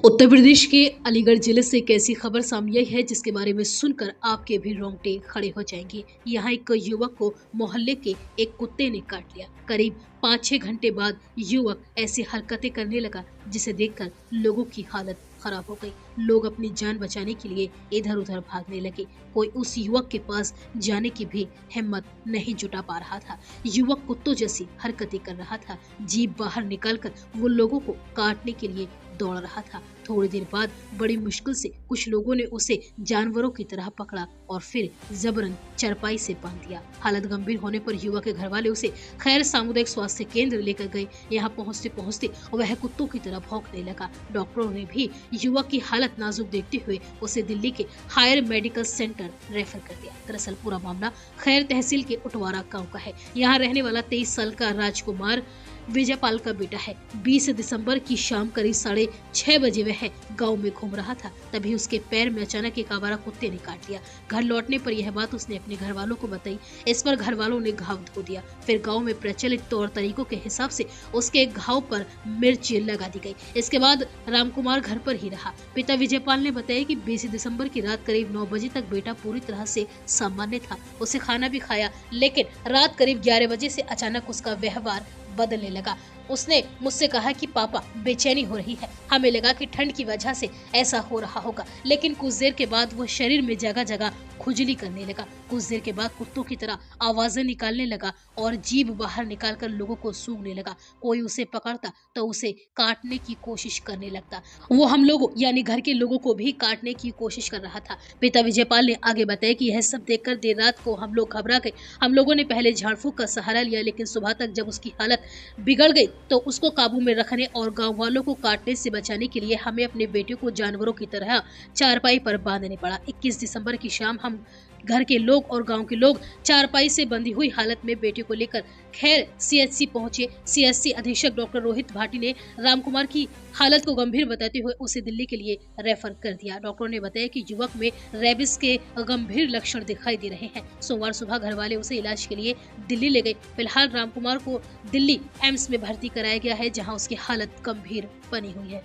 उत्तर प्रदेश के अलीगढ़ जिले से एक ऐसी खबर सामने आई है जिसके बारे में सुनकर आपके भी रोंगटे खड़े हो जाएंगे। यहाँ एक युवक को मोहल्ले के एक कुत्ते ने काट लिया। करीब 5-6 घंटे बाद युवक ऐसी हरकतें करने लगा जिसे देखकर लोगों की हालत खराब हो गई। लोग अपनी जान बचाने के लिए इधर उधर भागने लगे। कोई उस युवक के पास जाने की भी हिम्मत नहीं जुटा पा रहा था। युवक कुत्तों जैसी हरकतें कर रहा था। जीभ बाहर निकालकर वो लोगों को काटने के लिए दौड़ रहा था। थोड़ी देर बाद बड़ी मुश्किल से कुछ लोगों ने उसे जानवरों की तरह पकड़ा और फिर जबरन चारपाई से बांध दिया। हालत गंभीर होने पर युवक के घर वाले उसे खैर सामुदायिक स्वास्थ्य केंद्र लेकर गए। यहाँ पहुँचते पहुँचते वह कुत्तों की तरह भौंकने लगा। डॉक्टरों ने भी युवक की हालत नाजुक देखते हुए उसे दिल्ली के हायर मेडिकल सेंटर रेफर कर दिया। दरअसल पूरा मामला खैर तहसील के उटवारा गाँव का है। यहाँ रहने वाला 23 साल का राजकुमार विजयपाल का बेटा है। 20 दिसंबर की शाम करीब 6:30 बजे वह गांव में घूम रहा था, तभी उसके पैर में अचानक एक आवारा कुत्ते ने काट लिया। घर लौटने पर यह बात उसने अपने घर वालों को बताई। इस पर घर वालों ने घाव धो दिया। फिर गांव में प्रचलित तौर तरीकों के हिसाब से उसके घाव पर मिर्च लगा दी गई। इसके बाद रामकुमार घर पर ही रहा। पिता विजयपाल ने बताया कि 20 दिसंबर की रात करीब 9 बजे तक बेटा पूरी तरह से सामान्य था। उसे खाना भी खाया, लेकिन रात करीब 11 बजे से अचानक उसका व्यवहार बदलने लगा। उसने मुझसे कहा कि पापा बेचैनी हो रही है। हमें लगा कि ठंड की वजह से ऐसा हो रहा होगा, लेकिन कुछ देर के बाद वो शरीर में जगह जगह खुजली करने लगा। कुछ देर के बाद कुत्तों की तरह आवाजें निकालने लगा और जीभ बाहर निकालकर लोगों को सूंघने लगा। कोई उसे पकड़ता तो उसे काटने की कोशिश करने लगता। वो हम लोगों यानी घर के लोगों को भी काटने की कोशिश कर रहा था। पिता विजयपाल ने आगे बताया कि यह सब देखकर देर रात को हम लोग घबरा गए। हम लोगों ने पहले झाड़ फूंक का सहारा लिया, लेकिन सुबह तक जब उसकी हालत बिगड़ गई तो उसको काबू में रखने और गांव वालों को काटने से बचाने के लिए हमें अपने बेटे को जानवरों की तरह चारपाई पर बांधने पड़ा। 21 दिसंबर की शाम हम घर के लोग और गांव के लोग चारपाई से बंधी हुई हालत में बेटे को लेकर खैर सीएचसी पहुंचे। सीएचसी अधीक्षक डॉक्टर रोहित भाटी ने रामकुमार की हालत को गंभीर बताते हुए उसे दिल्ली के लिए रेफर कर दिया। डॉक्टरों ने बताया कि युवक में रेबिस के गंभीर लक्षण दिखाई दे रहे हैं। सोमवार सुबह घर वाले उसे इलाज के लिए दिल्ली ले गए। फिलहाल रामकुमार को दिल्ली एम्स में भर्ती कराया गया है, जहाँ उसकी हालत गंभीर बनी हुई है।